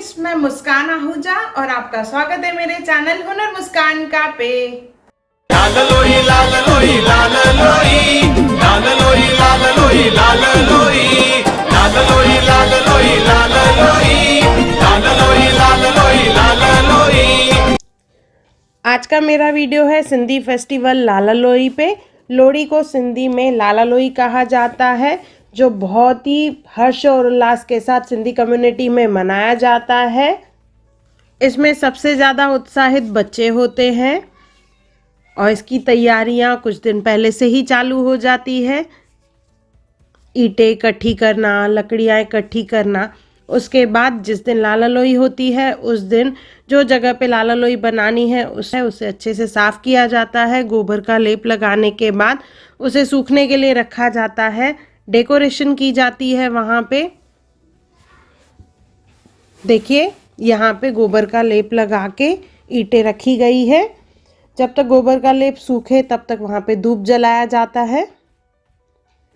Friends, मैं मुस्कान आहूजा और आपका स्वागत है मेरे चैनल हुनर मुस्कान का पे। लाल लोई लाल लोई लाल लोई लाल लोई लाल लोई लाल लोई लाल लोई लाल लोई लाल लोई लाल लोई लाल लोई लाल लोई। आज का मेरा वीडियो है सिंधी फेस्टिवल लाला लोई पे। लोहड़ी को सिंधी में लाला लोई कहा जाता है, जो बहुत ही हर्ष और उल्लास के साथ सिंधी कम्युनिटी में मनाया जाता है। इसमें सबसे ज़्यादा उत्साहित बच्चे होते हैं और इसकी तैयारियां कुछ दिन पहले से ही चालू हो जाती है। ईंटें इकट्ठी करना, लकड़ियाँ इकट्ठी करना। उसके बाद जिस दिन लाला लोई होती है उस दिन जो जगह पे लाला लोई बनानी है उसे अच्छे से साफ़ किया जाता है। गोबर का लेप लगाने के बाद उसे सूखने के लिए रखा जाता है। डेकोरेशन की जाती है वहाँ पे। देखिए, यहाँ पे गोबर का लेप लगा के ईंटें रखी गई है। जब तक गोबर का लेप सूखे तब तक वहाँ पे धूप जलाया जाता है।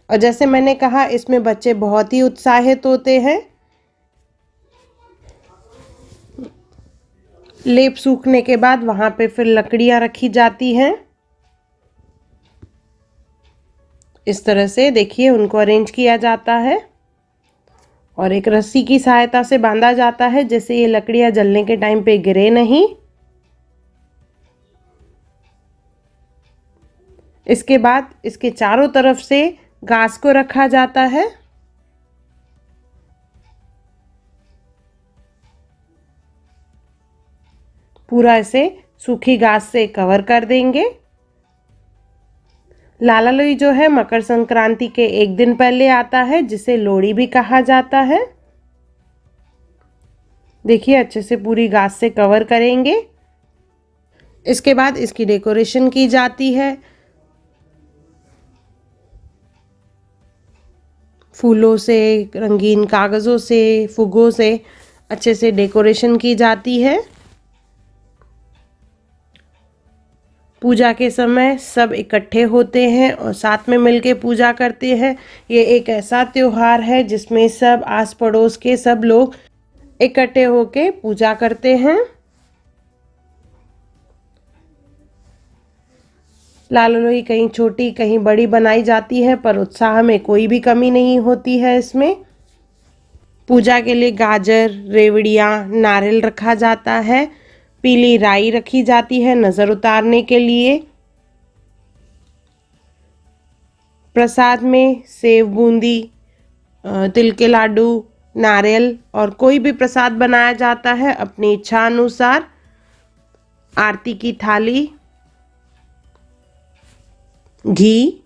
और जैसे मैंने कहा, इसमें बच्चे बहुत ही उत्साहित होते हैं। लेप सूखने के बाद वहाँ पे फिर लकड़ियाँ रखी जाती हैं। इस तरह से देखिए उनको अरेंज किया जाता है और एक रस्सी की सहायता से बांधा जाता है, जैसे ये लकड़ियाँ जलने के टाइम पे गिरे नहीं। इसके बाद इसके चारों तरफ से घास को रखा जाता है। पूरा इसे सूखी घास से कवर कर देंगे। लाला लोई जो है मकर संक्रांति के एक दिन पहले आता है, जिसे लोहड़ी भी कहा जाता है। देखिए, अच्छे से पूरी घास से कवर करेंगे। इसके बाद इसकी डेकोरेशन की जाती है। फूलों से, रंगीन कागज़ों से, फुग्गों से अच्छे से डेकोरेशन की जाती है। पूजा के समय सब इकट्ठे होते हैं और साथ में मिलके पूजा करते हैं। ये एक ऐसा त्योहार है जिसमें सब आस पड़ोस के सब लोग इकट्ठे होके पूजा करते हैं। लाला लोई कहीं छोटी कहीं बड़ी बनाई जाती है, पर उत्साह में कोई भी कमी नहीं होती है इसमें। पूजा के लिए गाजर, रेवड़ियाँ, नारियल रखा जाता है। पीली राई रखी जाती है नज़र उतारने के लिए। प्रसाद में सेव, बूंदी, तिल के लाडू, नारियल और कोई भी प्रसाद बनाया जाता है अपनी इच्छा अनुसार। आरती की थाली, घी,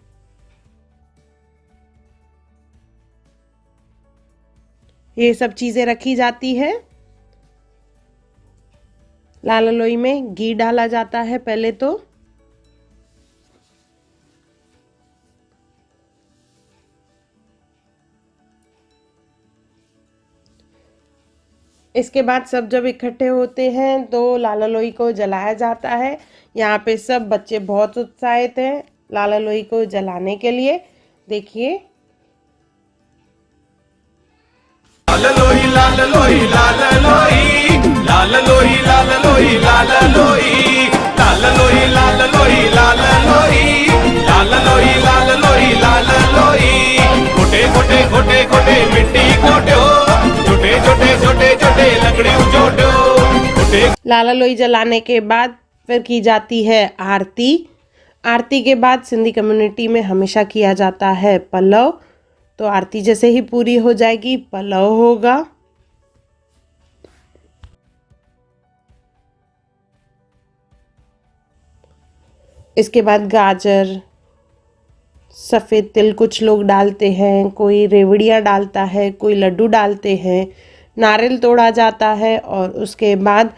ये सब चीज़ें रखी जाती है। लाला लोई में घी डाला जाता है पहले तो। इसके बाद सब जब इकट्ठे होते हैं तो लाला लोई को जलाया जाता है। यहाँ पे सब बच्चे बहुत उत्साहित हैं लाला लोई को जलाने के लिए। देखिए, लाल लोई लाल लोई लाल लोई लाल लोई लाल लोई लाल लोई लाल लोई लाल लोई लाल लोई लाल लोई लाल लोई लाल लोई। खोटे खोटे खोटे खोटे मिट्टी खोटो, छोटे छोटे छोटे छोटे लकड़ी उचोटो खोटे। लाला लोई जलाने के बाद फिर की जाती है आरती। आरती के बाद सिंधी कम्युनिटी में हमेशा किया जाता है पलव। तो आरती जैसे ही पूरी हो जाएगी पलव होगा। इसके बाद गाजर, सफ़ेद तिल कुछ लोग डालते हैं, कोई रेवड़ियाँ डालता है, कोई लड्डू डालते हैं, नारियल तोड़ा जाता है। और उसके बाद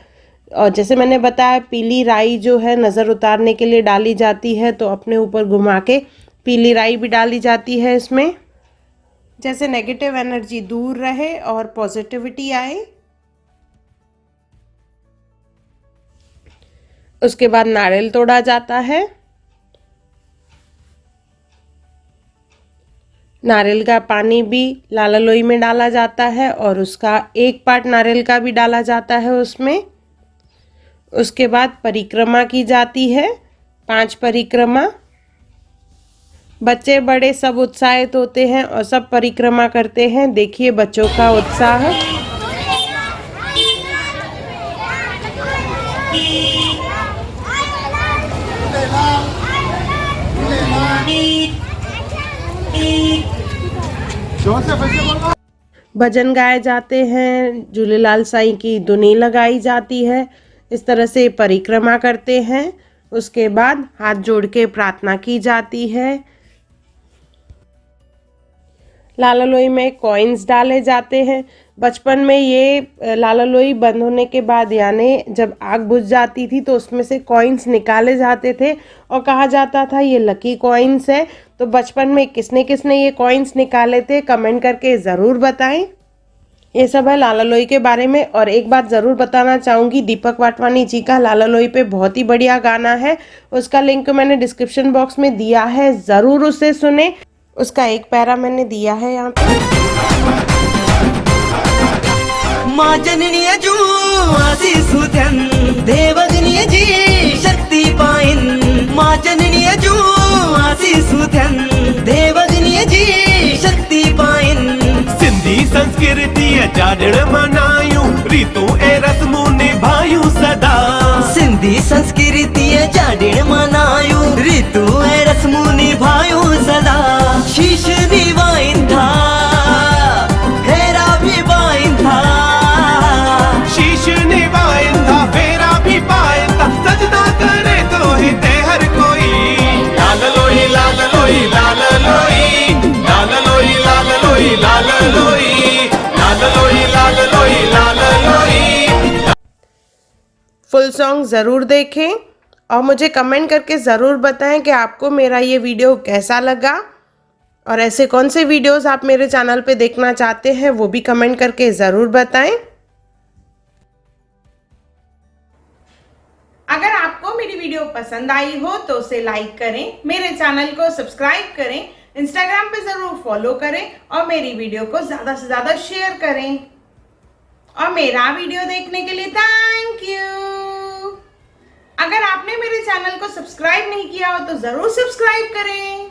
और जैसे मैंने बताया, पीली राई जो है नज़र उतारने के लिए डाली जाती है, तो अपने ऊपर घुमा के पीली राई भी डाली जाती है इसमें, जैसे नेगेटिव एनर्जी दूर रहे और पॉजिटिविटी आए। उसके बाद नारियल तोड़ा जाता है। नारियल का पानी भी लाला लोई में डाला जाता है और उसका एक पार्ट नारियल का भी डाला जाता है उसमें। उसके बाद परिक्रमा की जाती है, 5 परिक्रमा। बच्चे बड़े सब उत्साहित होते हैं और सब परिक्रमा करते हैं। देखिए बच्चों का उत्साह। भजन गाए जाते हैं, झूलेलाल साईं की धुनी लगाई जाती है। इस तरह से परिक्रमा करते हैं। उसके बाद हाथ जोड़ के प्रार्थना की जाती है। लाला लोई में कॉइन्स डाले जाते हैं। बचपन में ये लाला लोई बंद होने के बाद यानी जब आग बुझ जाती थी तो उसमें से कॉइन्स निकाले जाते थे और कहा जाता था ये लकी कॉइन्स है। तो बचपन में किसने किसने ये कॉइन्स निकाले थे कमेंट करके ज़रूर बताएं। ये सब है लाला लोई के बारे में। और एक बात ज़रूर बताना चाहूँगी, दीपक वाटवानी जी का लाला लोई पे बहुत ही बढ़िया गाना है, उसका लिंक मैंने डिस्क्रिप्शन बॉक्स में दिया है, ज़रूर उसे सुने। उसका एक पैरा मैंने दिया है यहाँ पे। माँ जननीय जू आशीसुद्यन देवजनीय जी शक्ति पाइन। माँ जननीय जू आशीसुद्यन देवजनीय जी शक्ति पाइन। सिंधी संस्कृति जाड़ण मनायूं, रीतू ए रस्मूं निभायूं सदा। सिंधी संस्कृति जाड़ण मनायूं, रीतू ए रस्मूं निभायूं सदा। शीश निवाइन था, फेरा भी बाइन था। शीश निवाइन था, फेरा भी पाइन था, सजदा करे तो हिते हर कोई। लाल लोई लाल लोई लाल लोई, लाल लोई लाल लोई लाल लोई, लाल लोई लाल लोई लाल लोई। फुल सॉन्ग ज़रूर देखें और मुझे कमेंट करके ज़रूर बताएं कि आपको मेरा ये वीडियो कैसा लगा और ऐसे कौन से वीडियोस आप मेरे चैनल पे देखना चाहते हैं वो भी कमेंट करके ज़रूर बताएं। अगर आपको मेरी वीडियो पसंद आई हो तो उसे लाइक करें, मेरे चैनल को सब्सक्राइब करें, इंस्टाग्राम पे ज़रूर फॉलो करें और मेरी वीडियो को ज़्यादा से ज़्यादा शेयर करें। और मेरा वीडियो देखने के लिए थैंक यू। अगर आपने मेरे चैनल को सब्सक्राइब नहीं किया हो तो ज़रूर सब्सक्राइब करें।